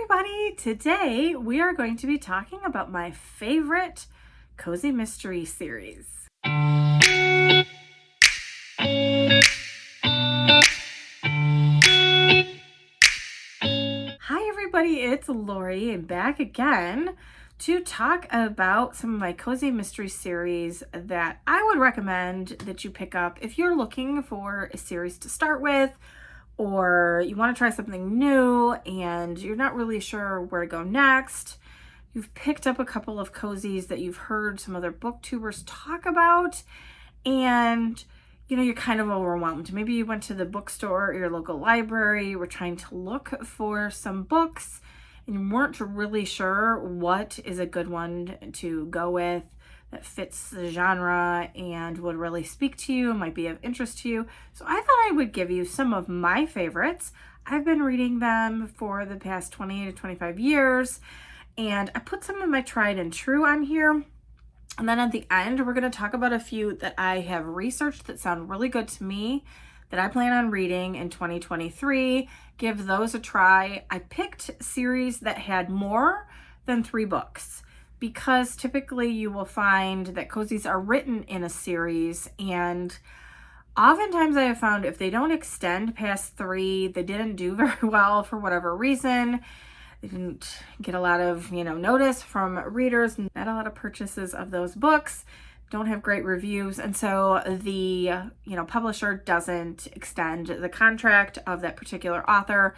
everybody! Today we are going to be talking about my favorite cozy mystery series. Hi everybody, it's Lori and back again to talk about some of my cozy mystery series that I would recommend that you pick up if you're looking for a series to start with, or you want to try something new and you're not really sure where to go next. You've picked up a couple of cozies that you've heard some other booktubers talk about, and you're kind of overwhelmed. Maybe you went to the bookstore or your local library, you were trying to look for some books and you weren't really sure what is a good one to go with that fits the genre and would really speak to you, might be of interest to you. So I thought I would give you some of my favorites. I've been reading them for the past 20 to 25 years, and I put some of my tried and true on here. And then at the end, we're going to talk about a few that I have researched that sound really good to me, that I plan on reading in 2023. Give those a try. I picked series that had more than 3 books, because typically you will find that cozies are written in a series, and oftentimes I have found if they don't extend past 3, they didn't do very well for whatever reason. They didn't get a lot of, notice from readers, not a lot of purchases of those books, don't have great reviews, and so the, publisher doesn't extend the contract of that particular author.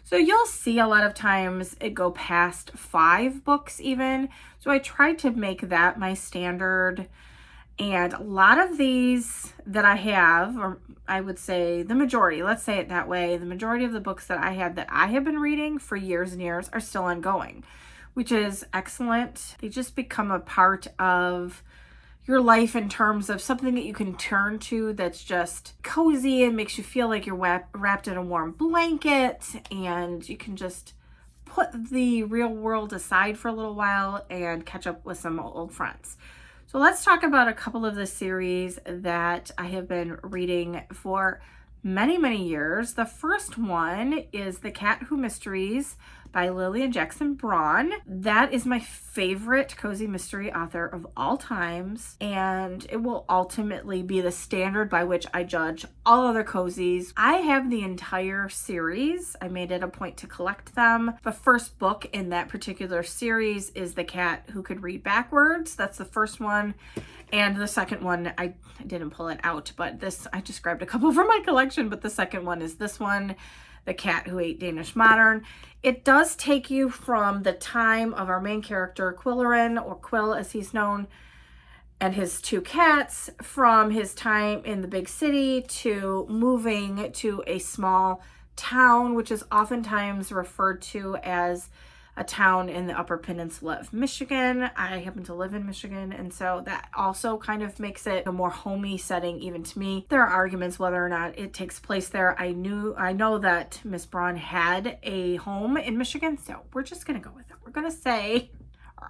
So you'll see a lot of times it go past 5 books even. So I tried to make that my standard. And a lot of these that I have, or I would say the majority, let's say it that way, the majority of the books that I have been reading for years and years are still ongoing, which is excellent. They just become a part of your life in terms of something that you can turn to that's just cozy and makes you feel like you're wrapped in a warm blanket, and you can just put the real world aside for a little while and catch up with some old friends. So let's talk about a couple of the series that I have been reading for many, many years. The first one is The Cat Who Mysteries by Lilian Jackson Braun. That is my favorite cozy mystery author of all times, and it will ultimately be the standard by which I judge all other cozies. I have the entire series. I made it a point to collect them. The first book in that particular series is The Cat Who Could Read Backwards. That's the first one. And the second one, I didn't pull it out, but I just grabbed a couple from my collection, but the second one is this one, The Cat Who Ate Danish Modern. It does take you from the time of our main character, Quillerin, or Quill as he's known, and his 2 cats, from his time in the big city to moving to a small town, which is oftentimes referred to as a town in the Upper Peninsula of Michigan. I happen to live in Michigan, and so that also kind of makes it a more homey setting even to me. There are arguments whether or not it takes place there. I know that Miss Braun had a home in Michigan, so we're just gonna go with it.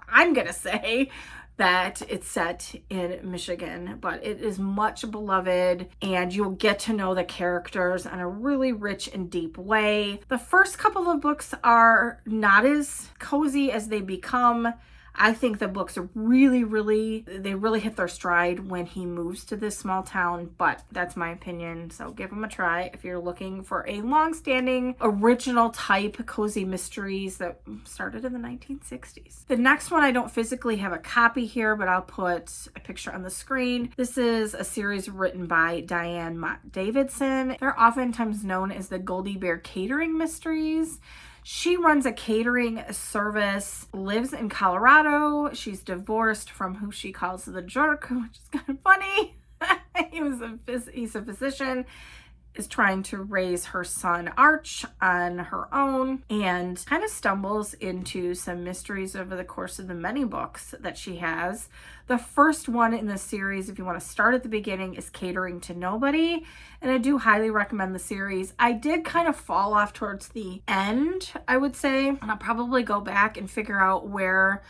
I'm gonna say that it's set in Michigan, but it is much beloved, and you'll get to know the characters in a really rich and deep way. The first couple of books are not as cozy as they become. I think the books are really hit their stride when he moves to this small town, but that's my opinion, so give them a try if you're looking for a long-standing, original type cozy mysteries that started in the 1960s. The next one, I don't physically have a copy here, but I'll put a picture on the screen. This is a series written by Diane, Mott, Davidson. They're oftentimes known as the Goldie Bear Catering Mysteries. She runs a catering service, lives in Colorado. She's divorced from who she calls the jerk, which is kind of funny. He's a physician, is trying to raise her son Arch on her own, and kind of stumbles into some mysteries over the course of the many books that she has. The first one in the series, if you want to start at the beginning, is Catering to Nobody, and I do highly recommend the series. I did kind of fall off towards the end, I would say, and I'll probably go back and figure out where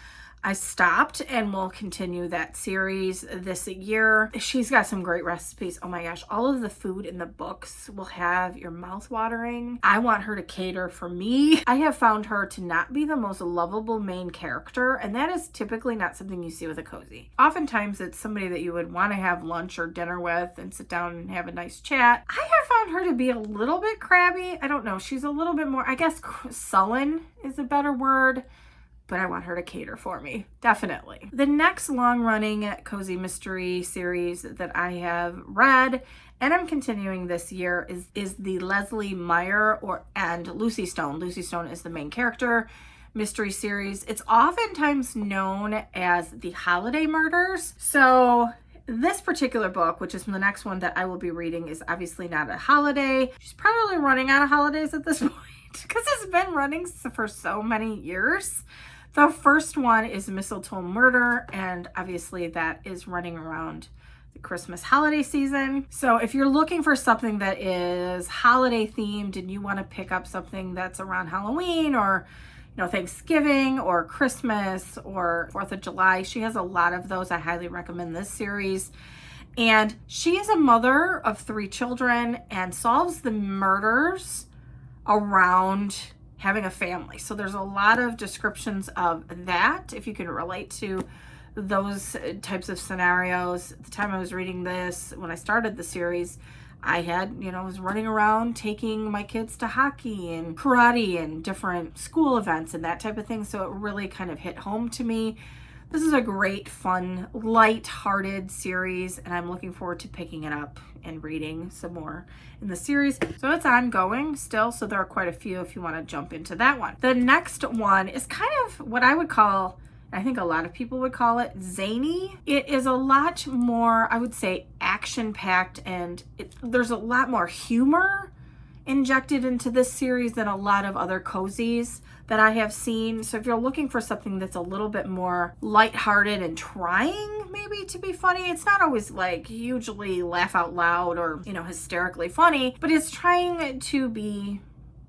I stopped and will continue that series this year. She's got some great recipes. Oh my gosh, all of the food in the books will have your mouth watering. I want her to cater for me. I have found her to not be the most lovable main character, and that is typically not something you see with a cozy. Oftentimes it's somebody that you would want to have lunch or dinner with and sit down and have a nice chat. I have found her to be a little bit crabby. I don't know. She's a little bit more, I guess sullen is a better word. But I want her to cater for me, definitely. The next long-running cozy mystery series that I have read, and I'm continuing this year, is the Leslie Meier and Lucy Stone. Lucy Stone is the main character mystery series. It's oftentimes known as the Holiday Murders. So this particular book, which is the next one that I will be reading, is obviously not a holiday. She's probably running out of holidays at this point because it's been running for so many years. The first one is Mistletoe Murder, and obviously that is running around the Christmas holiday season. So if you're looking for something that is holiday themed and you want to pick up something that's around Halloween or Thanksgiving or Christmas or 4th of July, she has a lot of those. I highly recommend this series. And she is a mother of 3 children and solves the murders around having a family. So there's a lot of descriptions of that, if you can relate to those types of scenarios. At the time I was reading this, when I started the series, I had, was running around taking my kids to hockey and karate and different school events and that type of thing. So it really kind of hit home to me. This is a great, fun, light-hearted series, and I'm looking forward to picking it up and reading some more in the series. So it's ongoing still, so there are quite a few if you want to jump into that one. The next one is kind of what I would call, I think a lot of people would call it, zany. It is a lot more, I would say, action-packed, and there's a lot more humor injected into this series than a lot of other cozies that I have seen. So if you're looking for something that's a little bit more lighthearted and trying maybe to be funny, it's not always like hugely laugh out loud or, hysterically funny, but it's trying to be,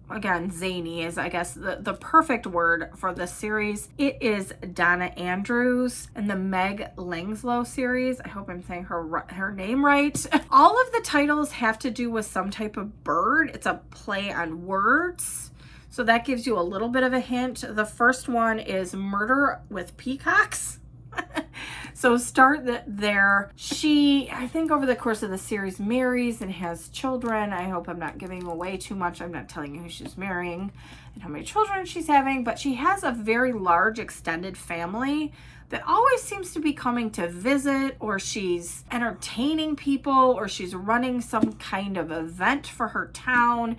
again, zany is, I guess, the perfect word for this series. It is Donna Andrews and the Meg Langslow series. I hope I'm saying her name right. All of the titles have to do with some type of bird. It's a play on words. So that gives you a little bit of a hint. The first one is Murder with Peacocks. So start there. She, I think over the course of the series, marries and has children. I hope I'm not giving away too much. I'm not telling you who she's marrying and how many children she's having, but she has a very large extended family that always seems to be coming to visit, or she's entertaining people, or she's running some kind of event for her town,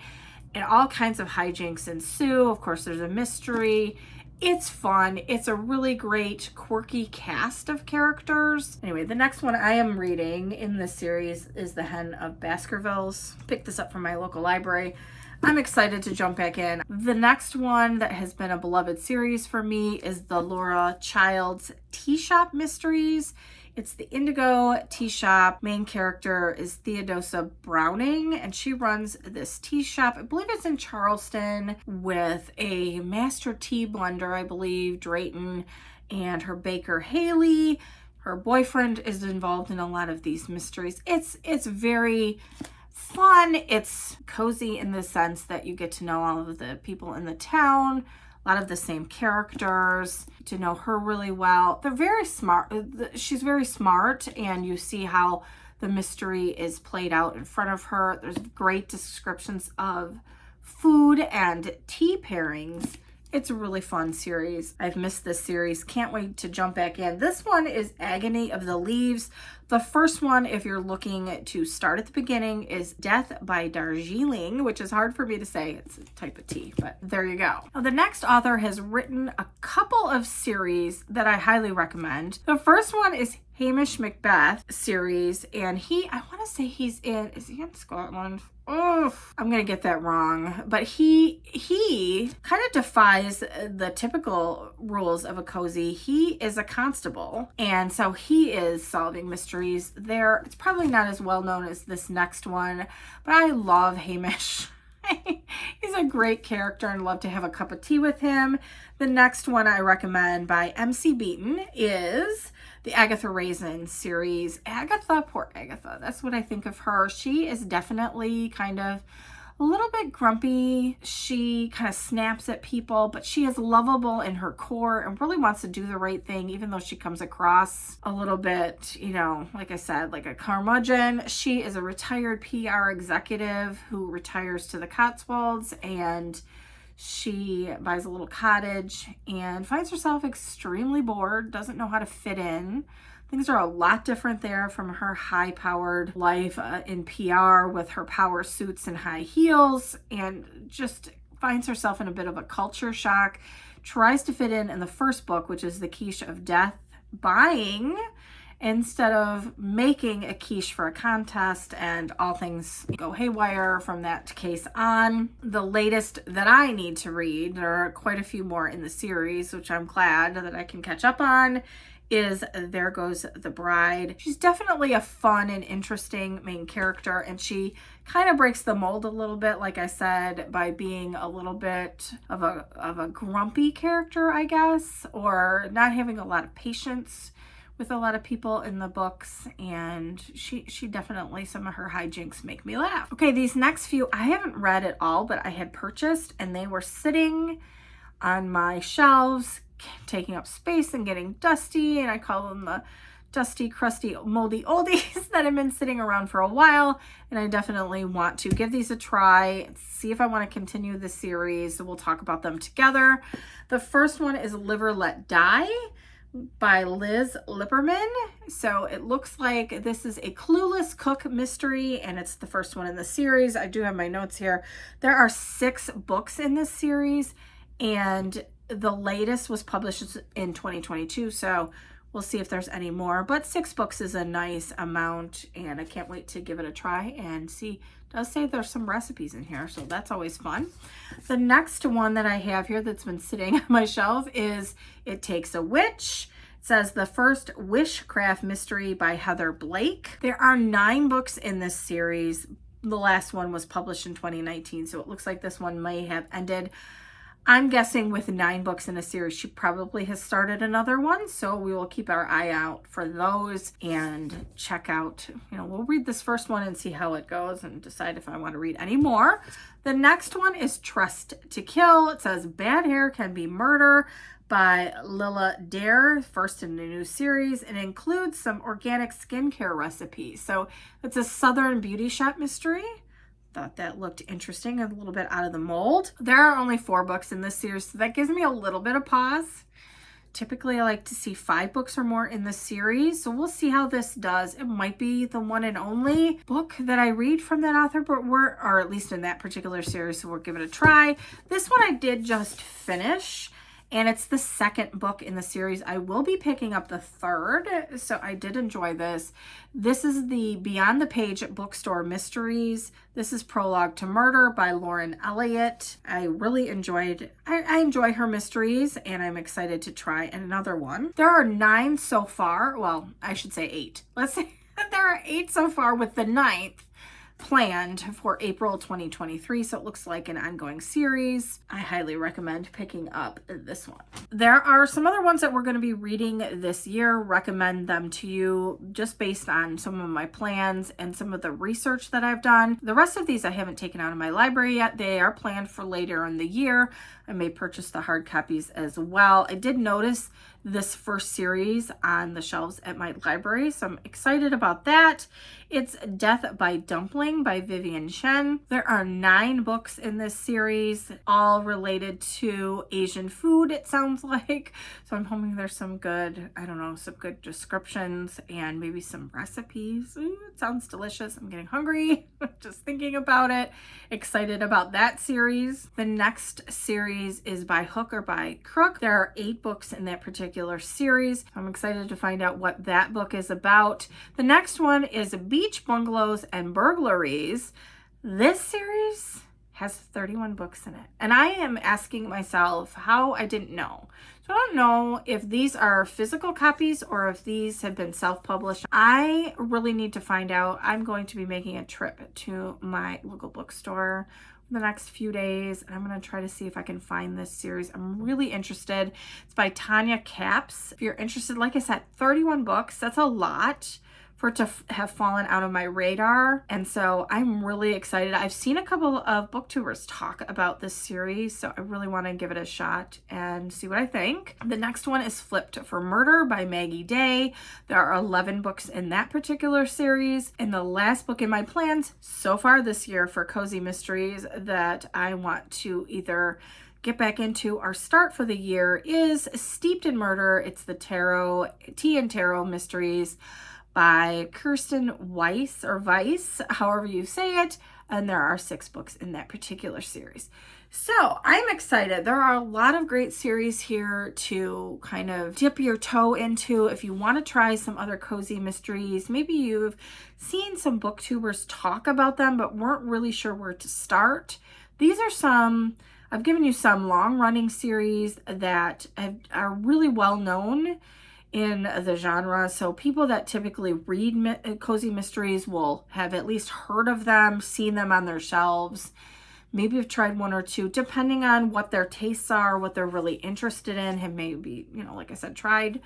and all kinds of hijinks ensue. Of course, there's a mystery. It's fun. It's a really great, quirky cast of characters. Anyway, the next one I am reading in this series is The Hen of Baskervilles. Picked this up from my local library. I'm excited to jump back in. The next one that has been a beloved series for me is the Laura Childs Tea Shop Mysteries. It's the Indigo Tea Shop. Main character is Theodosia Browning, and she runs this tea shop. I believe it's in Charleston, with a master tea blender, I believe, Drayton, and her baker, Haley. Her boyfriend is involved in a lot of these mysteries. It's very fun. It's cozy in the sense that you get to know all of the people in the town, a lot of the same characters, to know her really well. They're very smart. She's very smart, and you see how the mystery is played out in front of her. There's great descriptions of food and tea pairings. It's a really fun series. I've missed this series. Can't wait to jump back in. This one is Agony of the Leaves. The first one, if you're looking to start at the beginning, is Death by Darjeeling, which is hard for me to say. It's a type of tea, but there you go. Now, the next author has written a couple of series that I highly recommend. The first one is Hamish Macbeth series, and I want to say is he in Scotland? Oh, I'm gonna get that wrong, but he kind of defies the typical rules of a cozy. He is a constable, and so he is solving mysteries there. It's probably not as well known as this next one, but I love Hamish. He's a great character and love to have a cup of tea with him. The next one I recommend by MC Beaton is the Agatha Raisin series. Agatha, poor Agatha. That's what I think of her. She is definitely kind of a little bit grumpy. She kind of snaps at people, but she is lovable in her core and really wants to do the right thing, even though she comes across a little bit, you know, like I said, like a curmudgeon. She is a retired PR executive who retires to the Cotswolds, and she buys a little cottage and finds herself extremely bored, doesn't know how to fit in. Things are a lot different there from her high-powered life in PR with her power suits and high heels, and just finds herself in a bit of a culture shock. Tries to fit in the first book, which is the Quiche of Death, buying instead of making a quiche for a contest, and all things go haywire from that case on. The latest that I need to read, there are quite a few more in the series, which I'm glad that I can catch up on, is There Goes the Bride. She's definitely a fun and interesting main character, and she kind of breaks the mold a little bit, like I said, by being a little bit of a grumpy character, I guess, or not having a lot of patience with a lot of people in the books, and she definitely, some of her hijinks make me laugh. Okay, these next few I haven't read at all, but I had purchased, and they were sitting on my shelves taking up space and getting dusty, and I call them the dusty, crusty, moldy oldies that have been sitting around for a while, and I definitely want to give these a try, see if I want to continue the series. So we'll talk about them together. The first one is Live or Let Die by Liz Lipperman. So it looks like this is a clueless cook mystery, and it's the first one in the series. I do have my notes here. There are 6 books in this series, and the latest was published in 2022, so we'll see if there's any more, but 6 books is a nice amount, and I can't wait to give it a try and see. It does say there's some recipes in here, so that's always fun. The next one that I have here that's been sitting on my shelf is It Takes a Witch. It says The First Witchcraft Mystery by Heather Blake. There are 9 books in this series. The last one was published in 2019, so it looks like this one may have ended. I'm guessing with 9 books in a series, she probably has started another one, so we will keep our eye out for those and check out, you know, we'll read this first one and see how it goes and decide if I want to read any more. The next one is Tressed to Kill. It says Bad Hair Can Be Murder by Lila Dare, first in the new series, and includes some organic skincare recipes. So it's a Southern beauty shop mystery. Thought that looked interesting and a little bit out of the mold. There are only 4 books in this series, so that gives me a little bit of pause. Typically, I like to see 5 books or more in the series, so we'll see how this does. It might be the one and only book that I read from that author, but or at least in that particular series, so we'll give it a try. This one I did just finish, and it's the 2nd book in the series. I will be picking up the 3rd, so I did enjoy this. This is the Beyond the Page Bookstore Mysteries. This is Prologue to Murder by Lauren Elliot. I really enjoyed, I enjoy her mysteries, and I'm excited to try another one. There are 9 so far. Well, I should say 8. Let's say there are 8 so far, with the 9th planned for April 2023, so it looks like an ongoing series. I highly recommend picking up this one. There are some other ones that we're going to be reading this year. Recommend them to you just based on some of my plans and some of the research that I've done. The rest of these I haven't taken out of my library yet. They are planned for later in the year. I may purchase the hard copies as well. I did notice this first series on the shelves at my library, so I'm excited about that. It's Death by Dumpling by Vivien Chien. There are 9 books in this series, all related to Asian food, it sounds like. So I'm hoping there's some good, I don't know, some good descriptions and maybe some recipes. Ooh, it sounds delicious. I'm getting hungry just thinking about it. Excited about that series. The next series is by Hook or by Crook. There are 8 books in that particular series. I'm excited to find out what that book is about. The next one is Beach, Bungalows, and Burglaries. This series has 31 books in it, and I am asking myself how I didn't know. So I don't know if these are physical copies or if these have been self-published. I really need to find out. I'm going to be making a trip to my local bookstore the next few days, and I'm going to try to see if I can find this series. I'm really interested. It's by Tonya Kappes. If you're interested, like I said, 31 books. That's a lot for it to have fallen out of my radar, and so I'm really excited. I've seen a couple of booktubers talk about this series, so I really want to give it a shot and see what I think. The next one is Flipped for Murder by Maggie Day. There are 11 books in that particular series, and the last book in my plans so far this year for cozy mysteries that I want to either get back into or start for the year is Steeped in Murder. It's the Tea and Tarot Mysteries by Kirsten Weiss, or Weiss, however you say it, and there are 6 books in that particular series. So I'm excited. There are a lot of great series here to kind of dip your toe into if you want to try some other cozy mysteries. Maybe you've seen some booktubers talk about them but weren't really sure where to start. These are some, I've given you some long-running series that are really well known in the genre, so people that typically read cozy mysteries will have at least heard of them, seen them on their shelves. Maybe have tried one or two, depending on what their tastes are, what they're really interested in, have maybe, like I said, tried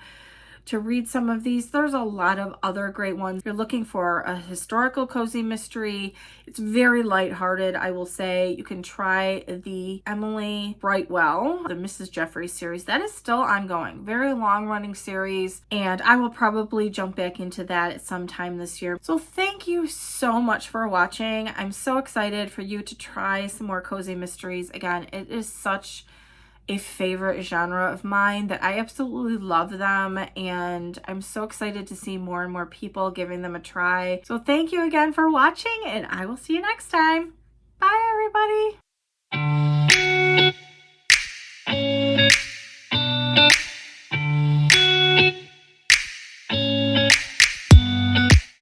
to read some of these. There's a lot of other great ones. If you're looking for a historical cozy mystery, it's very lighthearted, I will say. You can try the Emily Brightwell, the Mrs. Jeffries series. That is still ongoing. Very long-running series, and I will probably jump back into that at some time this year. So thank you so much for watching. I'm so excited for you to try some more cozy mysteries. Again, it is such a favorite genre of mine that I absolutely love them, and I'm so excited to see more and more people giving them a try. So thank you again for watching, and I will see you next time. Bye, everybody.